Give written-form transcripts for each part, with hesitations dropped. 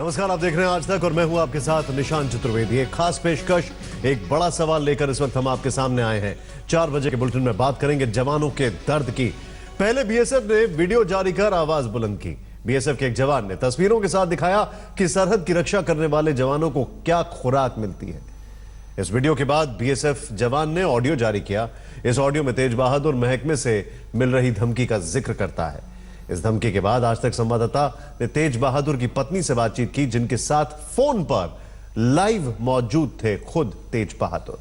नमस्कार, आप देख रहे हैं आज तक और मैं हूं आपके साथ निशांत चतुर्वेदी। एक खास पेशकश, एक बड़ा सवाल लेकर इस वक्त हम आपके सामने आए हैं। 4 बजे के बुलेटिन में बात करेंगे जवानों के दर्द की। पहले बीएसएफ ने वीडियो जारी कर आवाज बुलंद की। बीएसएफ के एक जवान ने तस्वीरों के साथ दिखाया कि सरहद की रक्षा करने वाले जवानों को क्या खुराक मिलती है। इस वीडियो के बाद बीएसएफ जवान ने ऑडियो जारी किया। इस ऑडियो में तेज बहादुर महकमे से मिल रही धमकी का जिक्र करता है। इस धमकी के बाद आज तक संवाददाता ने तेज बहादुर की पत्नी से बातचीत की, जिनके साथ फोन पर लाइव मौजूद थे खुद तेज बहादुर।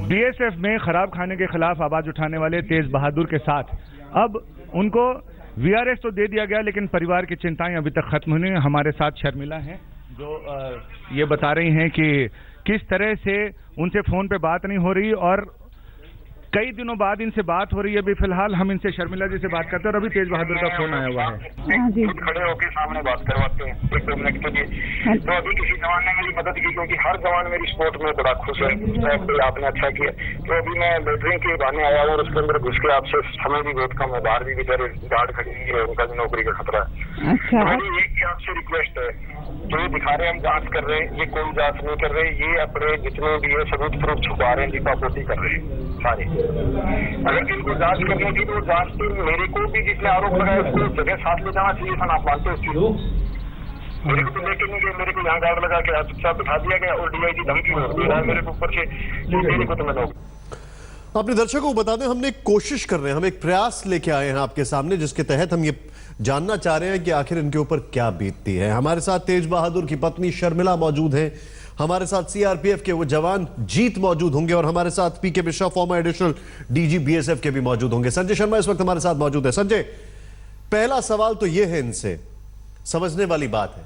बीएसएफ में खराब खाने के खिलाफ आवाज उठाने वाले तेज बहादुर के साथ अब उनको वीआरएस तो दे दिया गया, लेकिन परिवार की चिंताएं अभी तक खत्म नहीं। हमारे साथ शर्मिला हैं जो ये बता रही हैं कि किस तरह से उनसे फोन पे बात नहीं हो रही और कई दिनों बाद इनसे बात हो रही है। अभी फिलहाल हम इनसे शर्मिला जी से बात करते हैं और अभी तेज बहादुर का फोन आया हुआ है। खड़े होकर सामने बात करवाते हैं 1-2 मिनट के लिए। तो अभी किसी जवान ने मेरी मदद की, क्योंकि हर जवान मेरी सपोर्ट में बड़ा खुश है। आपने अच्छा किया। तो अभी मैं लेटरिंग के बहाने आया हूँ और उसके अंदर घुस के आपसे समय भी बहुत कम है। बाहर भी बेचारे गार्ड खड़ी है, उनका भी नौकरी का खतरा है। अच्छा, तो मेरी एक आपसे रिक्वेस्ट है, जो ये दिखा रहे हैं हम जांच कर रहे हैं, ये कोई जांच नहीं कर रहे। ये अपने जितने भी है सबूत प्रूफ छुपा रहे हैं, दीपापोती कर रहे हैं सारे। अगर इनको जांच करने की तो जांच तो मेरे को भी जिसने आरोप लगाया उसको जगह साथ ले जाना चाहिए था। आप मानते हो उस चीज को? मेरे को तो लेके नहीं गए, मेरे को यहाँ गार्ड लगा के चुपचाप बिठा दिया गया और डीआईजी धमकी दे रहा है मेरे को ऊपर से। मेरे को तो मैं अपने दर्शकों को बता दें, हमने एक कोशिश कर रहे हैं, हम एक प्रयास लेके आए हैं आपके सामने, जिसके तहत हम ये जानना चाह रहे हैं कि आखिर इनके ऊपर क्या बीतती है। हमारे साथ तेज बहादुर की पत्नी शर्मिला मौजूद हैं, हमारे साथ सीआरपीएफ के वो जवान जीत मौजूद होंगे और हमारे साथ PK Mishra former additional DG BSF के भी मौजूद होंगे। संजय शर्मा इस वक्त हमारे साथ मौजूद है। संजय, पहला सवाल तो यह है, इनसे समझने वाली बात है,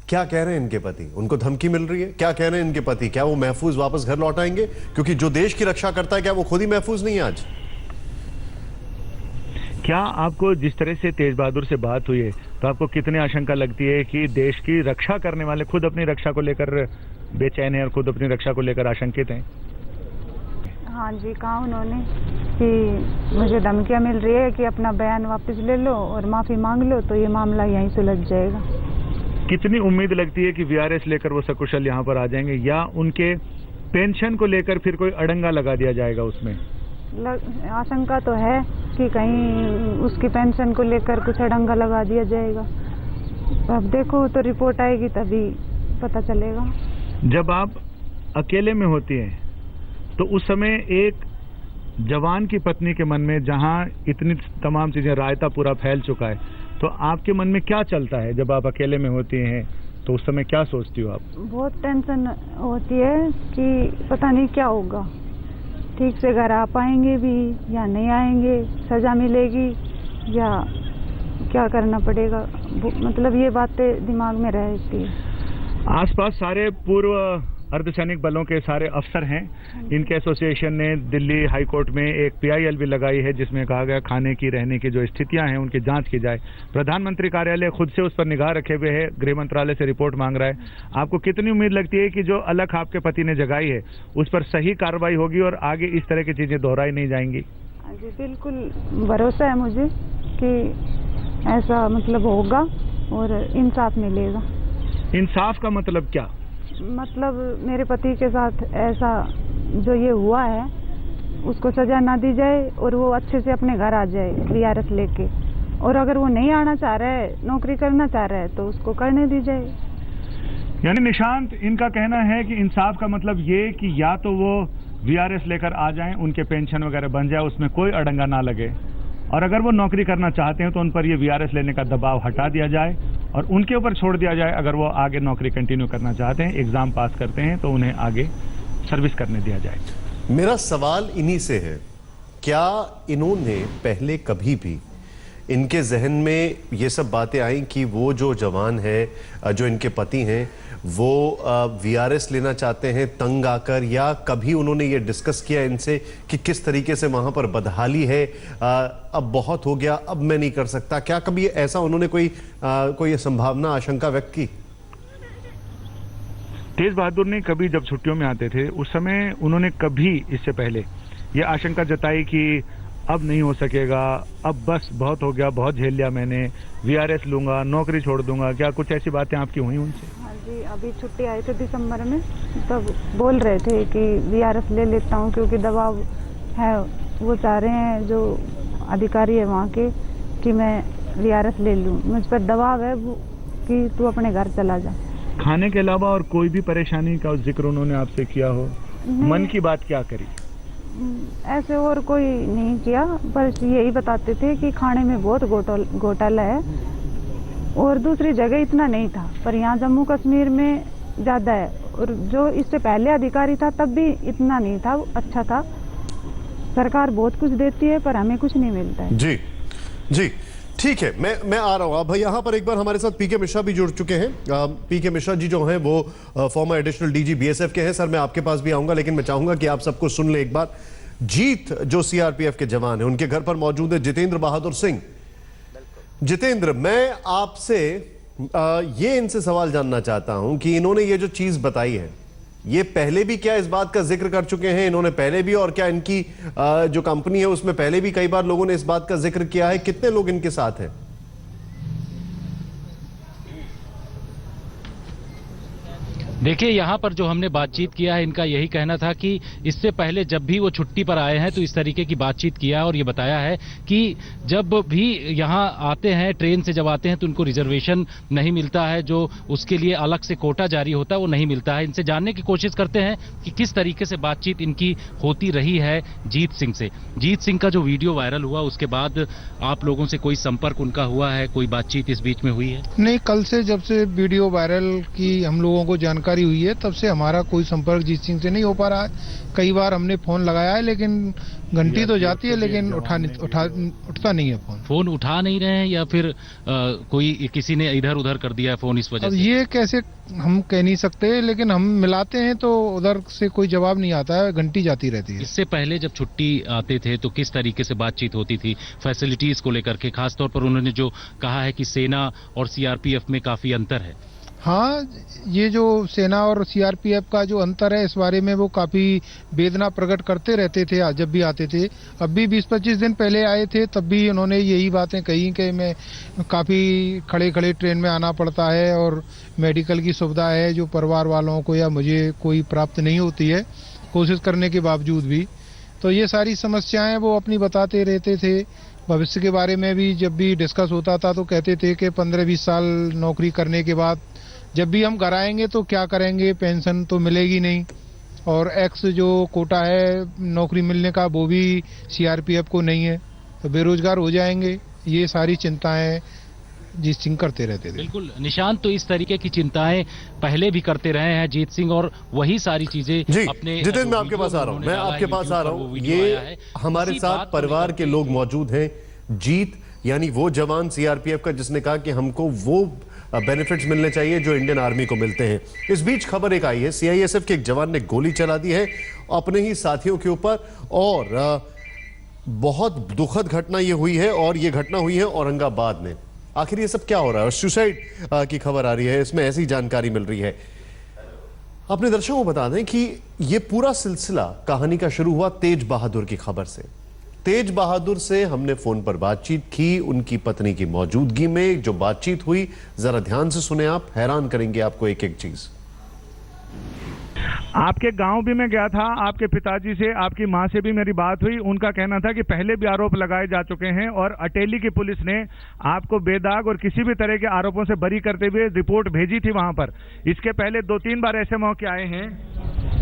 क्या कह रहे हैं इनके पति? उनको धमकी मिल रही है? क्या कह रहे हैं इनके पति? क्या वो महफूज वापस घर लौट आएंगे? क्योंकि जो देश की रक्षा करता है, क्या वो खुद ही महफूज नहीं है आज? क्या आपको जिस तरह से तेज बहादुर से बात हुई है तो आपको कितनी आशंका लगती है कि देश की रक्षा करने वाले खुद अपनी रक्षा को लेकर बेचैन है और खुद अपनी रक्षा को लेकर आशंकित हैं? हाँ जी, कहा उन्होंने कि मुझे धमकियां मिल रही है कि अपना बयान वापस ले लो और माफी मांग लो तो ये मामला यहीं सुलझ जाएगा। कितनी उम्मीद लगती है कि वीआरएस लेकर वो सकुशल यहाँ पर आ जाएंगे या उनके पेंशन को लेकर फिर कोई अड़ंगा लगा दिया जाएगा? उसमें आशंका तो है कि कहीं उसकी पेंशन को लेकर कुछ अड़ंगा लगा दिया जाएगा। अब देखो, तो रिपोर्ट आएगी तभी पता चलेगा। जब आप अकेले में होती हैं तो उस समय एक जवान की पत्नी के मन में जहां इतनी तमाम चीजें, रायता पूरा फैल चुका है, तो आपके मन में क्या चलता है जब आप अकेले में होती हैं? तो उस समय क्या सोचती हो आप? बहुत टेंशन होती है कि पता नहीं क्या होगा, ठीक से घर आ पाएंगे भी या नहीं आएंगे, सजा मिलेगी या क्या करना पड़ेगा। मतलब ये बातें दिमाग में रहती है। आसपास सारे पूर्व अर्धसैनिक बलों के सारे अफसर हैं। इनके एसोसिएशन ने दिल्ली हाई कोर्ट में एक पीआईएल भी लगाई है, जिसमें कहा गया खाने की, रहने की जो स्थितियां हैं उनकी जांच की जाए। प्रधानमंत्री कार्यालय खुद से उस पर निगाह रखे हुए है, गृह मंत्रालय से रिपोर्ट मांग रहा है। आपको कितनी उम्मीद लगती है कि जो अलख आपके पति ने जगाई है उस पर सही कार्रवाई होगी और आगे इस तरह की चीजें दोहराई नहीं जाएंगी? जी बिल्कुल भरोसा है मुझे कि ऐसा मतलब होगा और इंसाफ मिलेगा। इंसाफ का मतलब क्या? मतलब मेरे पति के साथ ऐसा जो ये हुआ है उसको सजा ना दी जाए और वो अच्छे से अपने घर आ जाए वीआरएस लेके। और अगर वो नहीं आना चाह रहा है, नौकरी करना चाह रहा है, तो उसको करने दी जाए। यानी निशांत, इनका कहना है कि इंसाफ का मतलब ये कि या तो वो वीआरएस लेकर आ जाएं, उनके पेंशन वगैरह बन जाए, उसमें कोई अड़ंगा ना लगे, और अगर वो नौकरी करना चाहते हैं तो उन पर ये वीआरएस लेने का दबाव हटा दिया जाए और उनके ऊपर छोड़ दिया जाए। अगर वो आगे नौकरी कंटिन्यू करना चाहते हैं, एग्जाम पास करते हैं, तो उन्हें आगे सर्विस करने दिया जाए। मेरा सवाल इन्हीं से है, क्या इन्होंने पहले कभी भी इनके जहन में ये सब बातें आई कि वो जो जवान है, जो इनके पति हैं, वो वीआरएस लेना चाहते हैं तंग आकर, या कभी उन्होंने ये डिस्कस किया इनसे कि किस तरीके से वहां पर बदहाली है, अब बहुत हो गया, अब मैं नहीं कर सकता? क्या कभी ऐसा उन्होंने कोई संभावना, आशंका व्यक्त की? तेज बहादुर ने कभी, जब छुट्टियों में आते थे उस समय उन्होंने कभी इससे पहले ये आशंका जताई कि अब नहीं हो सकेगा, अब बस बहुत हो गया, बहुत झेल लिया मैंने, वीआरएस लूंगा, नौकरी छोड़ दूंगा, क्या कुछ ऐसी बातें आपकी हुई उनसे? हाँ जी, अभी छुट्टी आई थी दिसंबर में, तब बोल रहे थे कि वीआरएस ले लेता हूँ क्योंकि दबाव है, वो चाह रहे हैं जो अधिकारी है वहाँ के कि मैं वीआरएस ले लूँ, मुझ पर दबाव है वो कि तू अपने घर चला जा। खाने के अलावा और कोई भी परेशानी का जिक्र उन्होंने आपसे किया हो? मन की बात क्या करी? ऐसे और कोई नहीं किया, बस यही बताते थे कि खाने में बहुत घोटाला है और दूसरी जगह इतना नहीं था, पर यहाँ जम्मू कश्मीर में ज़्यादा है, और जो इससे पहले अधिकारी था तब भी इतना नहीं था, अच्छा था। सरकार बहुत कुछ देती है पर हमें कुछ नहीं मिलता है। जी जी, ठीक है, मैं आ रहा हूं। अब भाई यहाँ पर एक बार हमारे साथ पीके मिश्रा भी जुड़ चुके हैं। पीके मिश्रा जी जो हैं वो फॉर्मर एडिशनल डीजी बीएसएफ के हैं। सर, मैं आपके पास भी आऊंगा, लेकिन मैं चाहूंगा कि आप सबको सुन ले एक बार। जीत जो सीआरपीएफ के जवान हैं, उनके घर पर मौजूद है जितेंद्र बहादुर सिंह। जितेंद्र, मैं आपसे ये इनसे सवाल जानना चाहता हूं कि इन्होंने ये जो चीज बताई है, ये पहले भी क्या इस बात का जिक्र कर चुके हैं इन्होंने पहले भी, और क्या इनकी जो कंपनी है उसमें पहले भी कई बार लोगों ने इस बात का जिक्र किया है? कितने लोग इनके साथ हैं? देखिए, यहाँ पर जो हमने बातचीत किया है, इनका यही कहना था कि इससे पहले जब भी वो छुट्टी पर आए हैं तो इस तरीके की बातचीत किया और ये बताया है कि जब भी यहाँ आते हैं, ट्रेन से जब आते हैं तो उनको रिजर्वेशन नहीं मिलता है, जो उसके लिए अलग से कोटा जारी होता है वो नहीं मिलता है। इनसे जानने की कोशिश करते हैं कि किस तरीके से बातचीत इनकी होती रही है जीत सिंह से। जीत सिंह का जो वीडियो वायरल हुआ उसके बाद आप लोगों से कोई संपर्क उनका हुआ है, कोई बातचीत इस बीच में हुई है? नहीं, कल से जब से वीडियो वायरल की हम लोगों को जानकारी हुई है तब से हमारा कोई संपर्क जीत सिंह से नहीं हो पा रहा है। कई बार हमने फोन लगाया है लेकिन घंटी तो जाती है लेकिन उठता नहीं है फोन उठा नहीं रहे हैं, या फिर कोई किसी ने इधर उधर कर दिया है फोन इस वजह अब से? ये कैसे हम कह नहीं सकते, लेकिन हम मिलाते हैं तो उधर से कोई जवाब नहीं आता है, घंटी जाती रहती है। इससे पहले जब छुट्टी आते थे तो किस तरीके से बातचीत होती थी फैसिलिटीज को लेकर के? खासतौर पर उन्होंने जो कहा है कि सेना और सीआरपीएफ में काफी अंतर है। हाँ, ये जो सेना और सीआरपीएफ का जो अंतर है इस बारे में वो काफी वेदना प्रकट करते रहते थे जब भी आते थे। अब भी 20-25 दिन पहले आए थे तब भी उन्होंने यही बातें कही कि मैं काफी खड़े खड़े ट्रेन में आना पड़ता है और मेडिकल की सुविधा है जो परिवार वालों को या मुझे कोई प्राप्त नहीं होती है कोशिश करने के बावजूद भी। तो ये सारी समस्याएं वो अपनी बताते रहते थे। भविष्य के बारे में भी जब भी डिस्कस होता था तो कहते थे कि 15-20 साल नौकरी करने के बाद जब भी हम घर आएंगे तो क्या करेंगे, पेंशन तो मिलेगी नहीं, और एक्स जो कोटा है नौकरी मिलने का वो भी सीआरपीएफ को नहीं है, तो बेरोजगार हो जाएंगे। ये सारी चिंताएं जीत सिंह करते रहते थे। बिल्कुल निशांत, तो इस तरीके की चिंताएं पहले भी करते रहे हैं जीत सिंह, और वही सारी चीजें अपने जितेंद्र, मैं आपके पास आ रहा हूं, ये हमारे साथ परिवार के लोग मौजूद हैं। जीत यानी वो जवान सीआरपीएफ का जिसने कहा कि हमको वो बेनिफिट्स मिलने चाहिए जो इंडियन आर्मी को मिलते हैं। इस बीच खबर एक आई है, सीआईएसएफ के एक जवान ने गोली चला दी है अपने ही साथियों के ऊपर, और बहुत दुखद घटना ये हुई है, और ये घटना हुई है औरंगाबाद में। आखिर ये सब क्या हो रहा है? सुसाइड की खबर आ रही है, इसमें ऐसी जानकारी मिल रही है। अपने दर्शकों को बता दें कि ये पूरा सिलसिला कहानी का शुरू हुआ तेज बहादुर की खबर से। तेज बहादुर से हमने फोन पर बातचीत की, उनकी पत्नी की मौजूदगी में जो बातचीत हुई, जरा ध्यान से सुने आप, हैरान करेंगे आपको एक एक चीज। आपके गांव भी मैं गया था, आपके पिताजी से, आपकी मां से भी मेरी बात हुई। उनका कहना था कि पहले भी आरोप लगाए जा चुके हैं और अटेली की पुलिस ने आपको बेदाग और किसी भी तरह के आरोपों से बरी करते हुए रिपोर्ट भेजी थी वहां पर। इसके पहले 2-3 बार ऐसे मौके आए हैं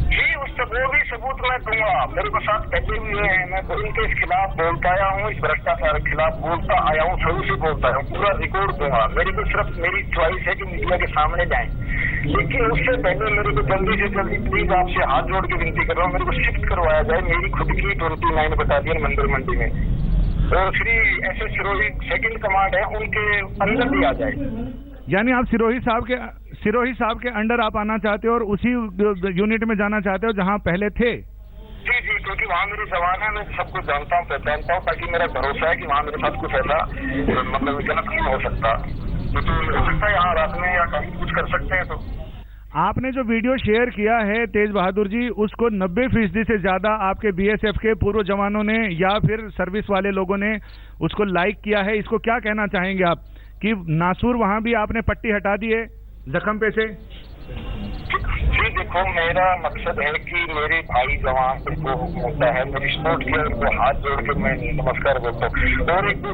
जी, वो भी सबूत मैं दूंगा। मेरे को साथ पहले भी हुए हैं, मैं इनके खिलाफ बोलता आया हूँ, इस भ्रष्टाचार के खिलाफ बोलता आया हूँ, शुरू से बोलता आया हूँ, पूरा रिकॉर्ड दूंगा। मेरी को सिर्फ मेरी चॉइस है कि मीडिया के सामने जाएं, लेकिन उससे पहले मेरे को जल्दी से जल्दी प्लीज आपसे हाथ जोड़ के विनती कर रहा हूँ, मेरे को शिफ्ट करवाया जाए मेरी खुद की 29 बटालियन मंदिर मंडी में, और Shri SS Sirohi second command है उनके अंदर भी आ जाए। यानी आप सिरोही साहब के अंडर आप आना चाहते हो और उसी यूनिट में जाना चाहते हो जहां पहले थे? जी, क्योंकि वहाँ मेरी जबान है, मैं सबको जानता हूँ, पहचानता हूँ, ताकि मेरा भरोसा है कि वहाँ मेरे साथ कुछ ऐसा मतलब गलत नहीं हो सकता। तो हो सकता है यहाँ रात में या कहीं कुछ कर सकते हैं। तो आपने जो वीडियो शेयर किया है तेज बहादुर जी, उसको 90% से ज्यादा आपके बीएसएफ के पूर्व जवानों ने या फिर सर्विस वाले लोगों ने उसको लाइक किया है। इसको क्या कहना चाहेंगे आप कि नासूर वहां भी आपने पट्टी हटा दी है जख्म पे से? जी देखो, मेरा मकसद है कि मेरे भाई जवान को हुक्म होता है, मेरी सपोर्ट किया, उनको हाथ जोड़ के मैं नमस्कार बोलता हूँ। और एक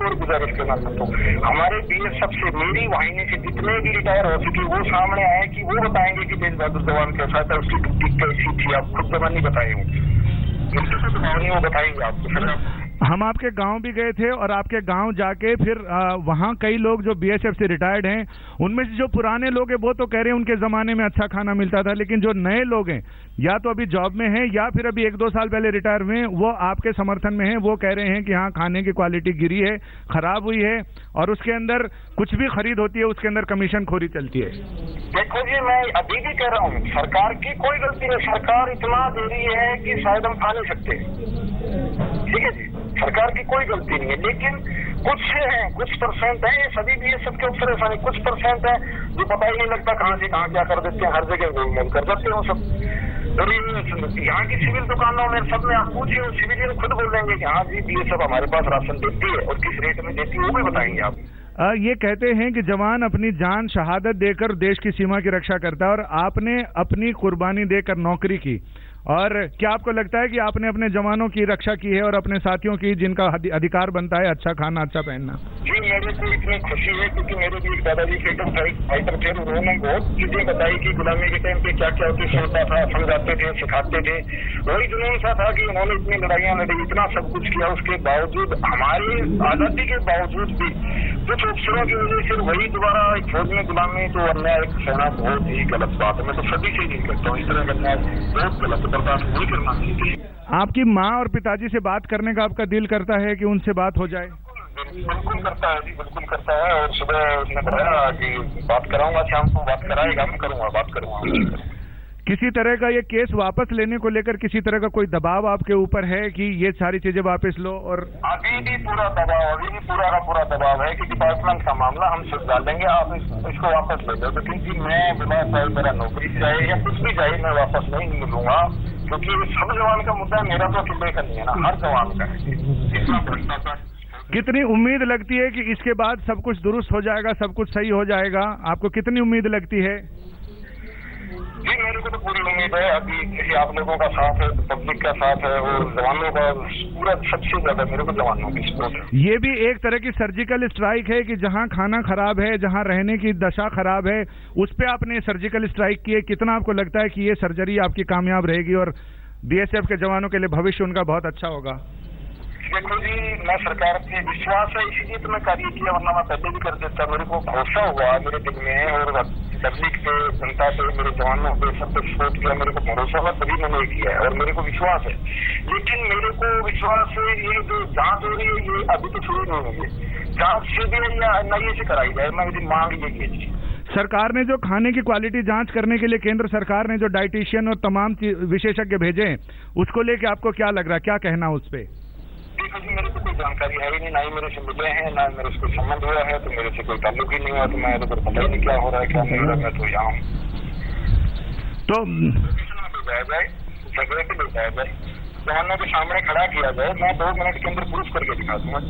और गुजारिश करना चाहता हूँ, हमारे बीएसएफ से मेरी वाहिनी से जितने भी रिटायर हो चुके वो सामने आए कि वो बताएंगे कि तेज बहादुर जवान कैसा था, उसकी ड्यूटी कैसी थी। आप खुद जवान नहीं बताए हो, वो बताएंगे आपको। हम आपके गांव भी गए थे और आपके गांव जाके फिर वहां कई लोग जो बीएसएफ से रिटायर्ड हैं, उनमें से जो पुराने लोग हैं वो तो कह रहे हैं उनके जमाने में अच्छा खाना मिलता था, लेकिन जो नए लोग हैं या तो अभी जॉब में हैं या फिर अभी 1-2 साल पहले रिटायर हुए हैं, वो आपके समर्थन में हैं। वो कह रहे हैं कि हाँ, खाने की क्वालिटी गिरी है, खराब हुई है और उसके अंदर कुछ भी खरीद होती है उसके अंदर कमीशन खोरी चलती है। देखो जी, मैं अभी भी कह रहा हूँ, सरकार की कोई गलती नहीं। सरकार इतना दे रही है कि शायद हम खा नहीं सकते, ठीक है जी, सरकार की कोई गलती नहीं है। लेकिन कुछ परसेंट है, ये सभी बीएसएफ के अफसर ऐसा नहीं, कुछ परसेंट है जो पता ही नहीं लगता कहाँ से कहाँ क्या कर देते हैं, हर जगह गोलमाल कर देते हैं सब। और यहाँ की सिविल दुकानों में सब में आप पूछिए, सिविलियन खुद बोल देंगे कि हाँ जी बीएसएफ हमारे पास राशन देती है और किस रेट में देती है वो भी बताएंगे आप। ये कहते हैं कि जवान अपनी जान शहादत देकर देश की सीमा की रक्षा करता है और आपने अपनी कुर्बानी देकर नौकरी की। और क्या आपको लगता है कि आपने अपने जवानों की रक्षा की है और अपने साथियों की, जिनका अधिकार बनता है अच्छा खाना, अच्छा पहनना? जी, मेरे को इतनी खुशी है क्योंकि मेरे भी एक दादाजी फ्रीडम फाइटर थे, उन्होंने बहुत चीजें बताई कि गुलामी के टाइम पे क्या क्या होती सुनता था, समझाते थे, सिखाते थे। वही जुनून सा था कि उन्होंने इतनी लड़ाइयाँ लड़ी, इतना सब कुछ किया, उसके बावजूद, हमारी आजादी के बावजूद भी कुछ अफसरों की वजह से वही दोबारा फौज में गुलामी तो अन्याय सहना बहुत ही गलत बात है। मैं तो सभी से नहीं करता हूँ, इस तरह का बहुत गलत है, बर्दाश्त नहीं करना चाहिए। आपकी माँ और पिताजी से बात करने का आपका दिल करता है कि उनसे बात हो जाए? बिल्कुल करता है जी, बिल्कुल करता है। और सुबह उसने बताया कि बात कराऊंगा, शाम को बात कराएगा, मैं करूंगा, बात करूंगा। किसी तरह का ये केस वापस लेने को लेकर किसी तरह का कोई दबाव आपके ऊपर है कि ये सारी चीजें वापस लो? और अभी भी पूरा पूरा का पूरा दबाव है कि डिपार्टमेंट का मामला हम सुलझा लेंगे, आप इसको वापस ले लो। क्योंकि मैं बिना चाहे मेरा नौकरी जाए या कुछ भी जाए, मैं वापस नहीं मिलूंगा, क्योंकि सब जवान का मुद्दा है, मेरा तो अकेले का नहीं है ना, हर जवान का है। इतना भ्रष्टाचार। कितनी उम्मीद लगती है कि इसके बाद सब कुछ दुरुस्त हो जाएगा, सब कुछ सही हो जाएगा? आपको कितनी उम्मीद लगती है? जी, मेरे को तो पूरी उम्मीद है। अभी जैसे आप लोगों का साथ है, पब्लिक का साथ है और जवानों का पूरा, सबसे ज्यादा मेरे को जवानों की सपोर्ट है। ये भी एक तरह की सर्जिकल स्ट्राइक है कि जहां खाना खराब है, जहां रहने की दशा खराब है, उस पे आपने सर्जिकल स्ट्राइक की है। कितना आपको लगता है कि ये सर्जरी आपकी कामयाब रहेगी और बीएसएफ के जवानों के लिए भविष्य उनका बहुत अच्छा होगा? देखो जी, मैं सरकार पे विश्वास है, इसीलिए तो मैं कार्य किया, वरना मैं पहले भी कर देता। मेरे को भरोसा हुआ मेरे दिल में और पब्लिक पे, जनता पे, मेरे जवानों पे, सब पे सपोर्ट किया, मेरे को भरोसा हुआ, तभी मैंने किया है और मेरे को विश्वास है। लेकिन मेरे को विश्वास है, ये जो जांच हो रही है ये अभी तो शुरू नहीं हुई है, जांच सीबीआई या एनआईए से कराई जाए, मेरी मांग ये की। सरकार ने जो खाने की क्वालिटी जांच करने के लिए केंद्र सरकार ने जो डाइटिशियन और तमाम विशेषज्ञ भेजे हैं, उसको लेके आपको क्या लग रहा है, क्या कहना उस पर? देखो जी, मेरे को कोई जानकारी है ही नहीं, ना ही मेरे से मिले हैं, ना मेरे से कोई संबंध हुआ है, तो मेरे से कोई ताल्लुक ही नहीं हुआ, तो मैं तो पता ही नहीं क्या हो रहा है, क्या नहीं हो रहा है। मैं तो यहाँ हूँ, तो झगड़े पे ले जाए, जवानों के सामने खड़ा किया जाए, मैं 2 मिनट के अंदर प्रूफ करके दिखा दूंगा।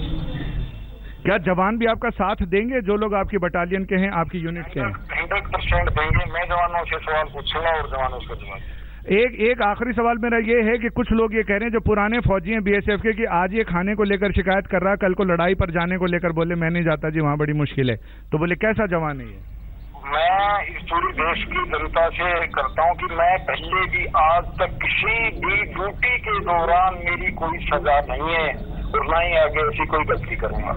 क्या जवान भी आपका साथ देंगे, जो लोग आपकी बटालियन के हैं, आपकी यूनिट के हैं? 100% देंगे। मैं जवानों से सवाल पूछूंगा और जवान उसका जवाब। एक आखिरी सवाल मेरा ये है कि कुछ लोग ये कह रहे हैं, जो पुराने फौजी हैं बीएसएफ के, कि आज ये खाने को लेकर शिकायत कर रहा है, कल को लड़ाई पर जाने को लेकर बोले मैं नहीं जाता जी, वहाँ बड़ी मुश्किल है। तो बोले कैसा जवान है ये? मैं इस पूरी देश की जनता से करता हूँ कि मैं पहले भी आज तक किसी भी ड्यूटी के दौरान मेरी कोई सजा नहीं है और ना ही आगे ऐसी कोई गलती करूंगा।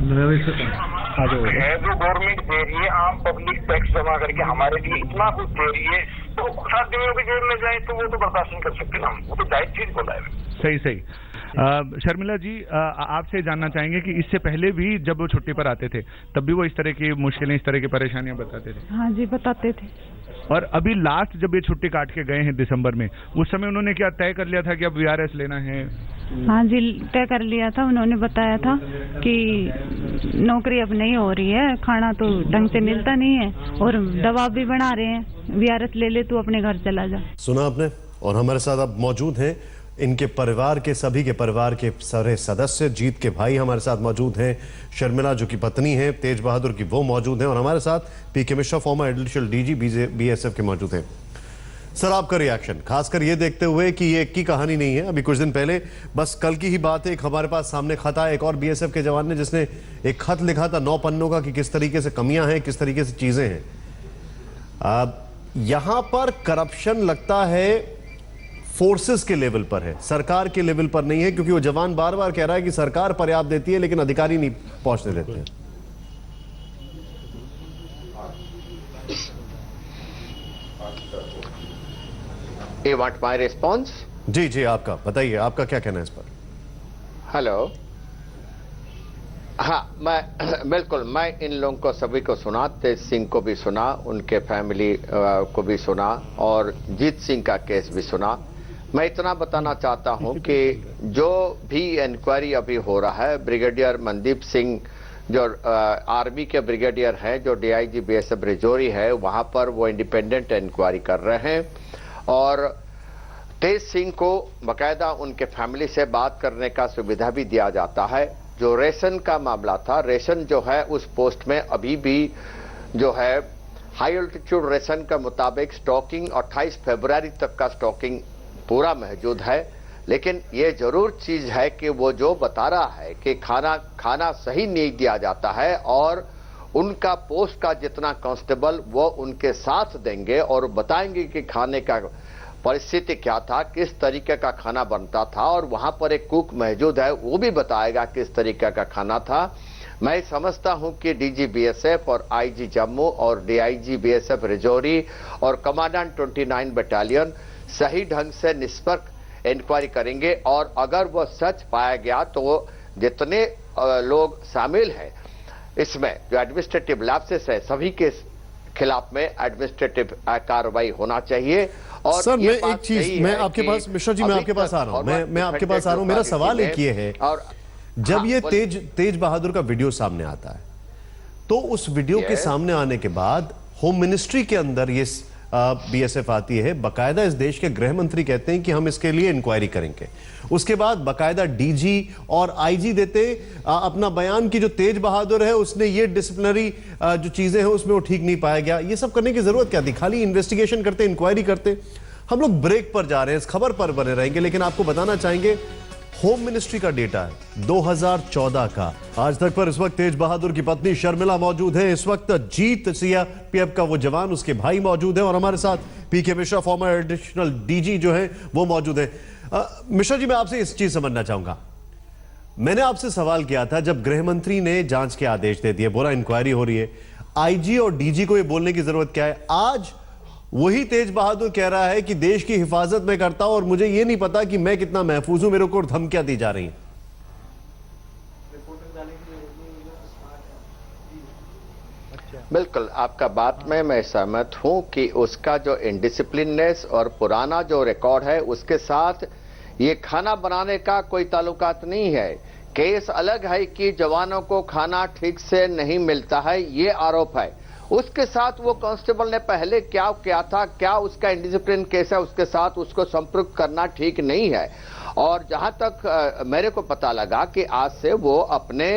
है जो गवर्नमेंट दे रही है, आम पब्लिक टैक्स जमा करके हमारे लिए इतना कुछ दे रही है, तो 7 दिनों की जेल में जाए तो वो तो बर्दाश्त नहीं कर सकते ना, वो तो जायज चीज बोला है। सही। शर्मिला जी, आपसे जानना चाहेंगे कि इससे पहले भी जब वो छुट्टी पर आते थे तब भी वो इस तरह की मुश्किलें, इस तरह की परेशानियां बताते थे? हाँ जी, बताते थे। और अभी लास्ट जब ये छुट्टी काट के गए हैं दिसंबर में, उस समय उन्होंने क्या तय कर लिया था कि अब वीआरएस लेना है? हाँ जी, तय कर लिया था। उन्होंने बताया था कि नौकरी अब नहीं हो रही है, खाना तो ढंग से मिलता नहीं है और दबाव भी बढ़ा रहे हैं, वीआरएस ले ले, तू अपने घर चला जा। सुना आपने। और हमारे साथ अब मौजूद हैं इनके परिवार के, सभी के परिवार के सारे सदस्य। जीत के भाई हमारे साथ मौजूद हैं, शर्मिला जो की पत्नी है तेज बहादुर की, वो मौजूद हैं, और हमारे साथ PK Mishra former additional DG BSF के मौजूद हैं। सर, आपका रिएक्शन, खासकर ये देखते हुए कि ये एक की कहानी नहीं है, अभी कुछ दिन पहले, बस कल की ही बात है, एक हमारे पास सामने खत आया एक और बीएसएफ के जवान ने, जिसने एक खत लिखा था 9 पन्नों का कि किस तरीके से कमियां हैं, किस तरीके से चीजें हैं। यहां पर करप्शन लगता है फोर्सेस के लेवल पर है, सरकार के लेवल पर नहीं है, क्योंकि वो जवान बार बार कह रहा है कि सरकार पर्याप्त देती है लेकिन अधिकारी नहीं पहुंचने देते हैं। You want my response? जी जी, आपका बताइए, आपका क्या कहना है इस पर? हेलो। हाँ, मैं बिल्कुल, मैं इन लोगों को सभी को सुना, तेज सिंह को भी सुना, उनके फैमिली को भी सुना, और जीत सिंह का केस भी सुना। मैं इतना बताना चाहता हूं कि जो भी इंक्वायरी अभी हो रहा है, ब्रिगेडियर मनदीप सिंह जो आर्मी के ब्रिगेडियर हैं, जो डीआईजी बीएसएफ रिजौरी है, वहां पर वो इंडिपेंडेंट इंक्वायरी कर रहे हैं, और तेज सिंह को बाकायदा उनके फैमिली से बात करने का सुविधा भी दिया जाता है। जो रेशन का मामला था, रेशन जो है उस पोस्ट में अभी भी जो है हाई अल्टीट्यूड रेशन के मुताबिक स्टॉकिंग 28 फरवरी तक का स्टॉकिंग पूरा मौजूद है। लेकिन ये जरूर चीज है कि वो जो बता रहा है कि खाना सही नहीं दिया जाता है, और उनका पोस्ट का जितना कांस्टेबल वो उनके साथ देंगे और बताएंगे कि खाने का परिस्थिति क्या था, किस तरीके का खाना बनता था, और वहां पर एक कुक मौजूद है, वो भी बताएगा किस तरीके का खाना था। मैं समझता हूं कि डीजी बीएसएफ और आईजी जम्मू और डीआईजी बीएसएफ रिजौरी और कमांडेंट 29 बटालियन सही ढंग से निष्पक्ष इंक्वायरी करेंगे, और अगर वो सच पाया गया तो जितने लोग शामिल हैं इसमें, जो एडमिनिस्ट्रेटिव लैप्सेस है, सभी के खिलाफ में एडमिनिस्ट्रेटिव कार्रवाई होना चाहिए। और सर, मैं एक चीज, मैं आपके पास, मिश्रा जी, मैं आपके पास आ रहा हूं, मैं आपके पास आ रहा हूं। मेरा सवाल एक ये है, और जब ये तेज बहादुर का वीडियो सामने आता है, तो उस वीडियो के सामने आने के बाद होम मिनिस्ट्री के अंदर ये बीएसएफ आती है, बकायदा इस देश के गृह मंत्री कहते हैं कि हम इसके लिए इंक्वायरी करेंगे। उसके बाद बकायदा डीजी और आईजी देते अपना बयान कि जो तेज बहादुर है उसने ये डिसिप्लिनरी जो चीजें हैं उसमें वो ठीक नहीं पाया गया। ये सब करने की जरूरत क्या थी? खाली इन्वेस्टिगेशन करते, इंक्वायरी करते। हम लोग ब्रेक पर जा रहे हैं, इस खबर पर बने रहेंगे, लेकिन आपको बताना चाहेंगे होम मिनिस्ट्री का डेटा है 2014 का। आज तक पर इस वक्त तेज बहादुर की पत्नी शर्मिला मौजूद है, इस वक्त जीत सीआरपीएफ का वो जवान, उसके भाई मौजूद हैं, और हमारे साथ PK Mishra former additional DG जो है वो मौजूद है। मिश्रा जी, मैं आपसे इस चीज समझना चाहूंगा, मैंने आपसे सवाल किया था जब गृह मंत्री ने जांच के आदेश दे दिए, बोला इंक्वायरी हो रही है, आईजी और डीजी को ये बोलने की जरूरत क्या है? आज वही तेज बहादुर कह रहा है कि देश की हिफाजत मैं करता हूं और मुझे ये नहीं पता कि मैं कितना महफूज हूं, मेरे को धमकियां दी जा रही हैं। बिल्कुल, आपका बात में मैं सहमत हूं कि उसका जो इनडिसिप्लिननेस और पुराना जो रिकॉर्ड है उसके साथ ये खाना बनाने का कोई ताल्लुकात नहीं है। केस अलग है कि जवानों को खाना ठीक से नहीं मिलता है, ये आरोप है। उसके साथ वो कांस्टेबल ने पहले क्या किया था, क्या उसका इंडिसिप्लिन केस है, उसके साथ उसको संपर्क करना ठीक नहीं है। और जहां तक मेरे को पता लगा कि आज से वो अपने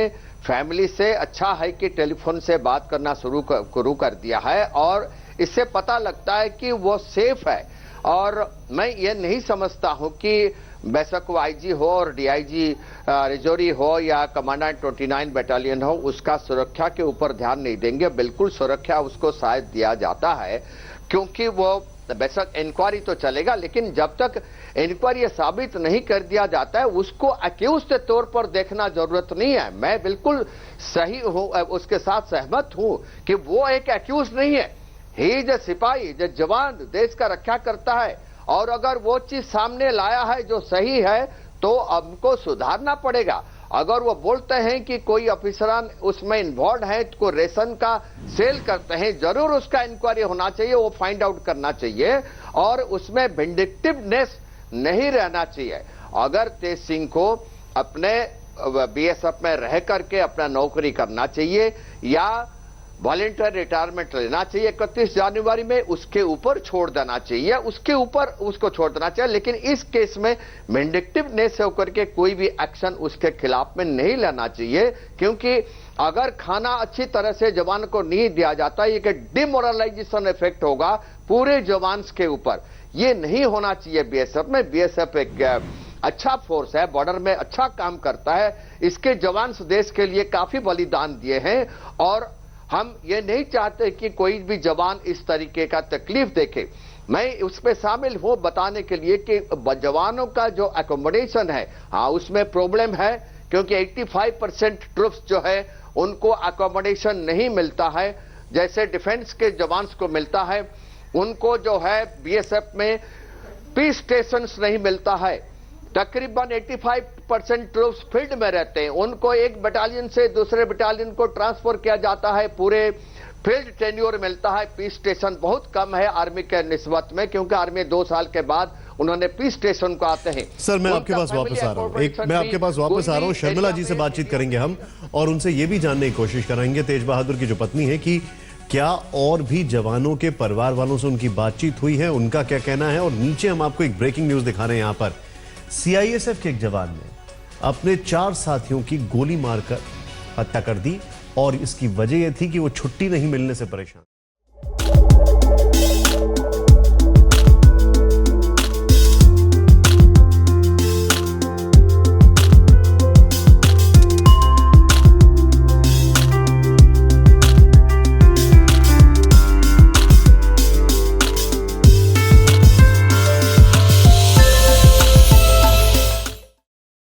फैमिली से, अच्छा है कि टेलीफोन से बात करना शुरू कर दिया है, और इससे पता लगता है कि वो सेफ है। और मैं ये नहीं समझता हूं कि बेशक वो आईजी हो और डीआईजी रिजौरी हो या कमांडेंट 29 बटालियन हो, उसका सुरक्षा के ऊपर ध्यान नहीं देंगे। बिल्कुल सुरक्षा उसको शायद दिया जाता है, क्योंकि वो बेशक इंक्वायरी तो चलेगा, लेकिन जब तक इंक्वायरी साबित नहीं कर दिया जाता है उसको अक्यूज के तौर पर देखना जरूरत नहीं है। मैं बिल्कुल सही हूं, उसके साथ सहमत हूं कि वो एक अक्यूज नहीं है, ही जो सिपाही, जो जवान देश का रक्षा करता है, और अगर वो चीज सामने लाया है जो सही है तो हमको सुधारना पड़ेगा। अगर वो बोलते हैं कि कोई अफिसरान उसमें इन्वॉल्व है, को रेशन का सेल करते हैं, जरूर उसका इंक्वायरी होना चाहिए, वो फाइंड आउट करना चाहिए, और उसमें विंडिक्टिवनेस नहीं रहना चाहिए। अगर तेज सिंह को अपने बीएसएफ में रह करके अपना नौकरी करना चाहिए या वॉलंटियर रिटायरमेंट लेना चाहिए 31 जनवरी में, उसके ऊपर छोड़ देना चाहिए, उसके ऊपर उसको छोड़ देना चाहिए। लेकिन इस केस में विंडिक्टिवनेस होकर के कोई भी एक्शन उसके खिलाफ में नहीं लेना चाहिए, क्योंकि अगर खाना अच्छी तरह से जवान को नहीं दिया जाता, ये डिमोरलाइजेशन इफेक्ट होगा पूरे जवान के ऊपर। ये नहीं होना चाहिए बीएसएफ में। बीएसएफ एक अच्छा फोर्स है, बॉर्डर में अच्छा काम करता है, इसके जवान देश के लिए काफी बलिदान दिए हैं और हम ये नहीं चाहते कि कोई भी जवान इस तरीके का तकलीफ देखे। मैं उसमें शामिल हूं बताने के लिए कि जवानों का जो अकोमोडेशन है, हाँ उसमें प्रॉब्लम है, क्योंकि 85% ट्रूप्स जो है उनको अकोमोडेशन नहीं मिलता है जैसे डिफेंस के जवान को मिलता है। उनको जो है बीएसएफ में पीस स्टेशंस नहीं मिलता है। तकरीबन 85% ट्रूप्स फील्ड में रहते हैं, उनको एक बटालियन से दूसरे बटालियन को ट्रांसफर किया जाता है, पूरे फील्ड टेन्योर मिलता है। पीस स्टेशन बहुत कम है आर्मी के निस्बत में, क्योंकि आर्मी 2 साल के बाद उन्होंने पीस स्टेशन को आते हैं। सर मैं आपके पास वापस आ रहा हूं, मैं आपके पास वापस आ रहा हूं। शर्मिला जी से बातचीत करेंगे हम और उनसे ये भी जानने की कोशिश करेंगे, तेज बहादुर की जो पत्नी है, कि क्या और भी जवानों के परिवार वालों से उनकी बातचीत हुई है, उनका क्या कहना है। और नीचे हम आपको एक ब्रेकिंग न्यूज दिखा रहे हैं। यहां पर सीआईएसएफ के एक जवान ने अपने 4 साथियों की गोली मारकर हत्या कर दी और इसकी वजह यह थी कि वो छुट्टी नहीं मिलने से परेशान।